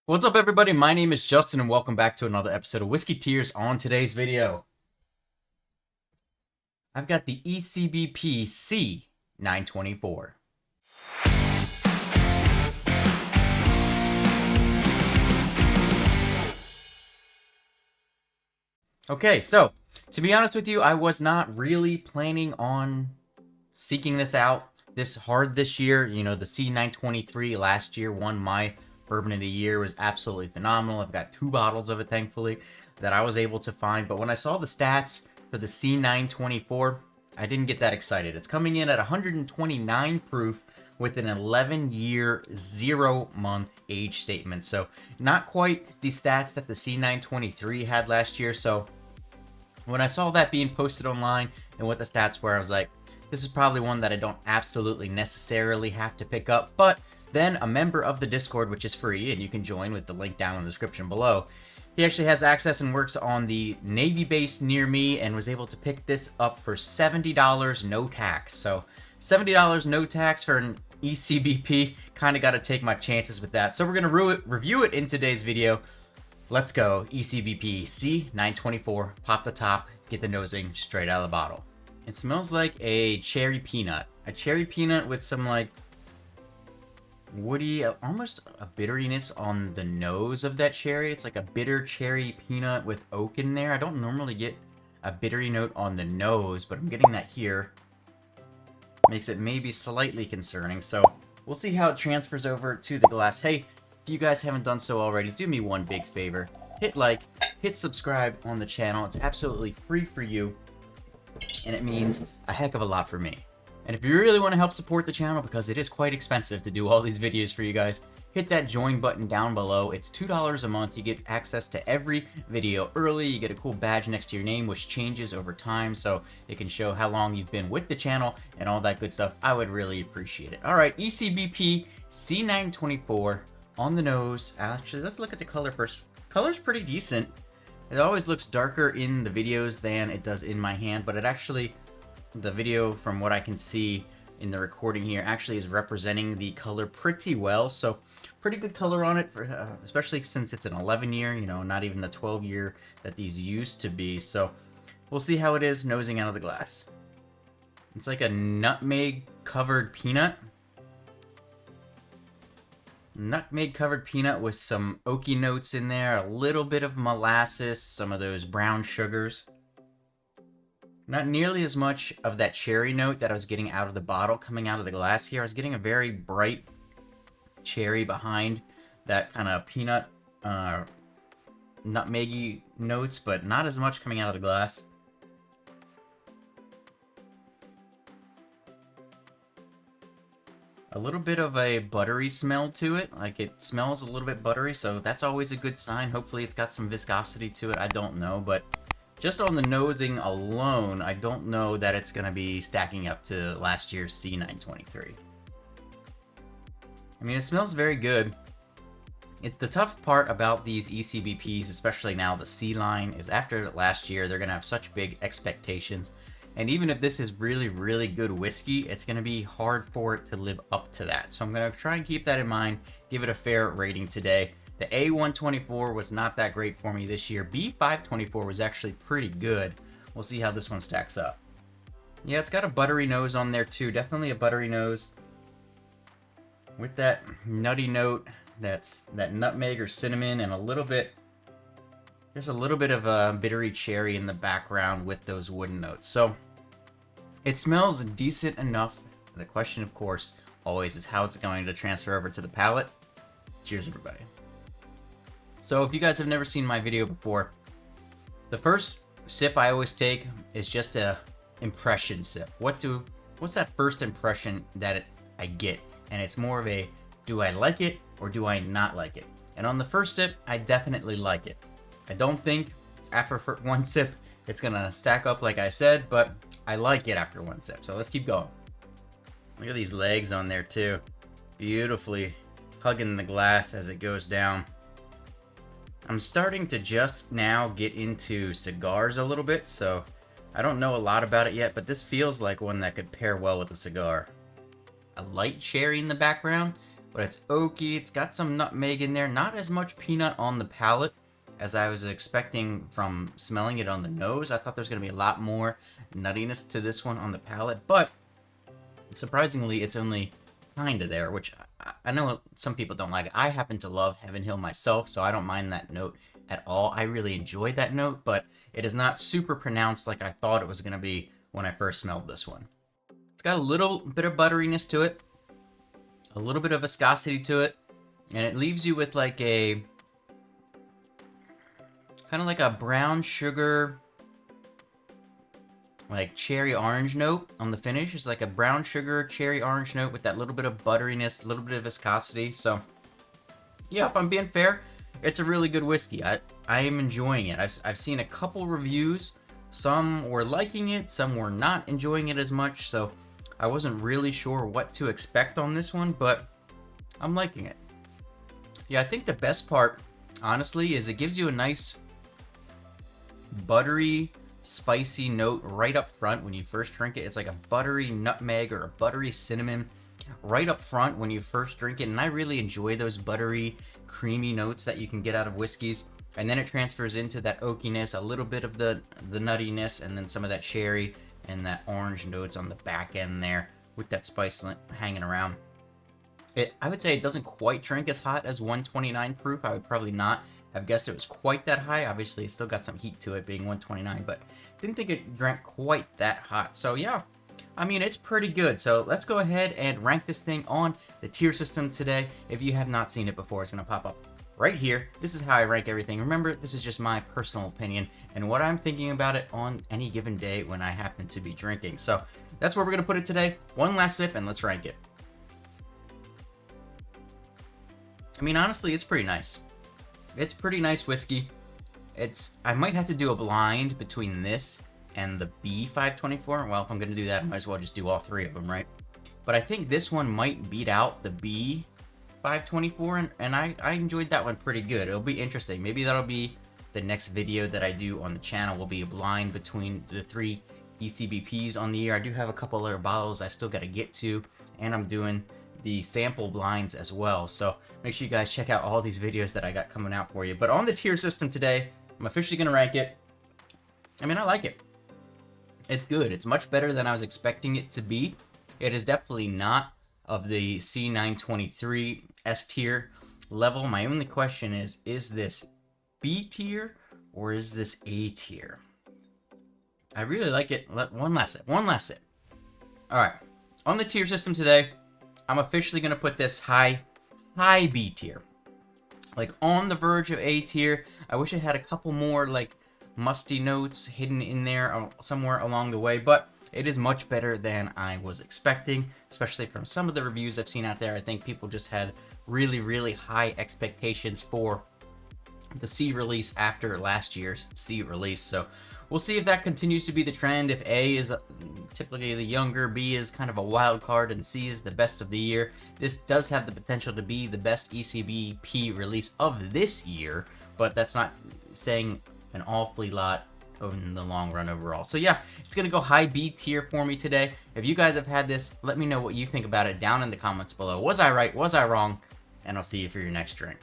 What's up, everybody? My name is Justin, and welcome back to another episode of Whiskey Tears. On today's video, I've got the ECBP C924. Okay, so to be honest with you, I was not really planning on seeking this out this hard this year. You know, the C923 last year won my Bourbon of the Year, was absolutely phenomenal. I've got 2 bottles of it, thankfully, that I was able to find. But when I saw the stats for the C924, I didn't get that excited. It's coming in at 129 proof with an 11-year, 0-month age statement. So not quite the stats that the C923 had last year. So when I saw that being posted online and what the stats were, I was like, this is probably one that I don't absolutely necessarily have to pick up. But then a member of the Discord, which is free, and you can join with the link down in the description below, he actually has access and works on the Navy base near me and was able to pick this up for $70 no tax. So $70 no tax for an ECBP, kind of got to take my chances with that. So we're going to review it in today's video. Let's go. ECBP C924, pop the top, get the nosing straight out of the bottle. It smells like a cherry peanut. A cherry peanut with some like woody, almost a bitteriness on the nose of that cherry. It's like a bitter cherry peanut with oak in there. I don't normally get a bittery note on the nose, but I'm getting that here. Makes it maybe slightly concerning. So we'll see how it transfers over to the glass. Hey, if you guys haven't done so already, do me one big favor. Hit like, hit subscribe on the channel. It's absolutely free for you, and it means a heck of a lot for me. And if you really want to help support the channel, because it is quite expensive to do all these videos for you guys, hit that join button down below. It's $2 a month. You get access to every video early. You get a cool badge next to your name, which changes over time, so it can show how long you've been with the channel and all that good stuff. I would really appreciate it. All right, ECBP C924 on the nose. Actually, let's look at the color first. Color's pretty decent. It always looks darker in the videos than it does in my hand, but it actually, the video, from what I can see in the recording here, actually is representing the color pretty well. So pretty good color on it, for especially since it's an 11-year, you know, not even the 12-year that these used to be. So we'll see how it is nosing out of the glass. It's like a nutmeg covered peanut. Nutmeg covered peanut with some oaky notes in there, a little bit of molasses, some of those brown sugars. Not nearly as much of that cherry note that I was getting out of the bottle coming out of the glass here. I was getting a very bright cherry behind that kind of peanut, nutmeggy notes, but not as much coming out of the glass. A little bit of a buttery smell to it, like it smells a little bit buttery, so that's always a good sign. Hopefully it's got some viscosity to it, I don't know, but just on the nosing alone, I don't know that it's going to be stacking up to last year's C923. I mean, it smells very good. It's the tough part about these ECBPs, especially now the C line, is after last year, they're going to have such big expectations. And even if this is really, really good whiskey, it's going to be hard for it to live up to that. So I'm going to try and keep that in mind, give it a fair rating today. The A124 was not that great for me this year. B524 was actually pretty good. We'll see how this one stacks up. Yeah, it's got a buttery nose on there too. Definitely a buttery nose with that nutty note. That's that nutmeg or cinnamon, and a little bit, there's a little bit of a bittery cherry in the background with those wooden notes. So it smells decent enough. The question, of course, always is how is it going to transfer over to the palate. Cheers, everybody. So if you guys have never seen my video before, the first sip I always take is just a impression sip. What's that first impression that I get? And it's more of a, do I like it or do I not like it? And on the first sip, I definitely like it. I don't think after one sip it's gonna stack up like I said, but I like it after one sip. So let's keep going. Look at these legs on there too. Beautifully hugging the glass as it goes down. I'm starting to just now get into cigars a little bit, so I don't know a lot about it yet, but this feels like one that could pair well with a cigar. A light cherry in the background, but it's oaky. It's got some nutmeg in there. Not as much peanut on the palate as I was expecting from smelling it on the nose. I thought there's going to be a lot more nuttiness to this one on the palate, but surprisingly, it's only kind of there, which I know some people don't like it. I happen to love Heaven Hill myself, so I don't mind that note at all. I really enjoyed that note, but it is not super pronounced like I thought it was going to be when I first smelled this one. It's got a little bit of butteriness to it, a little bit of viscosity to it, and it leaves you with like a kind of like a brown sugar, like cherry orange note on the finish. It's like a brown sugar cherry orange note with that little bit of butteriness, a little bit of viscosity. So yeah, if I'm being fair, it's a really good whiskey. I am enjoying it. I've seen a couple reviews. Some were liking it, some were not enjoying it as much, so I wasn't really sure what to expect on this one, but I'm liking it. Yeah, I think the best part, honestly, is it gives you a nice buttery, spicy note right up front when you first drink it. It's like a buttery nutmeg or a buttery cinnamon right up front when you first drink it, and I really enjoy those buttery, creamy notes that you can get out of whiskeys. And then it transfers into that oakiness, a little bit of the nuttiness, and then some of that cherry and that orange notes on the back end there with that spice hanging around. I would say it doesn't quite drink as hot as 129 proof. I would probably not have guessed it was quite that high. Obviously, it's still got some heat to it being 129, but didn't think it drank quite that hot. So yeah, I mean, it's pretty good. So let's go ahead and rank this thing on the tier system today. If you have not seen it before, it's going to pop up right here. This is how I rank everything. Remember, this is just my personal opinion and what I'm thinking about it on any given day when I happen to be drinking. So that's where we're going to put it today. One last sip and let's rank it. I mean, honestly, it's pretty nice. It's pretty nice whiskey. I might have to do a blind between this and the B524. Well, if I'm going to do that, I might as well just do all three of them, right? But I think this one might beat out the B524, and I enjoyed that one pretty good. It'll be interesting. Maybe that'll be the next video that I do on the channel, will be a blind between the three ECBPs on the year. I do have a couple other bottles I still got to get to, and I'm doing the sample blinds as well. So make sure you guys check out all these videos that I got coming out for you. But on the tier system today, I'm officially going to rank it. I mean, I like it. It's good. It's much better than I was expecting it to be. It is definitely not of the C923 S tier level. My only question is this B tier or is this A tier? I really like it. One last sip. All right. On the tier system today, I'm officially going to put this high B tier. Like on the verge of A tier. I wish it had a couple more like musty notes hidden in there somewhere along the way, but it is much better than I was expecting, especially from some of the reviews I've seen out there. I think people just had really, really high expectations for the C release after last year's C release. So we'll see if that continues to be the trend. If A is typically the younger, B is kind of a wild card, and C is the best of the year. This does have the potential to be the best ECBP release of this year, but that's not saying an awfully lot in the long run overall. So yeah, it's gonna go high B tier for me today. If you guys have had this, let me know what you think about it down in the comments below. Was I right? Was I wrong? And I'll see you for your next drink.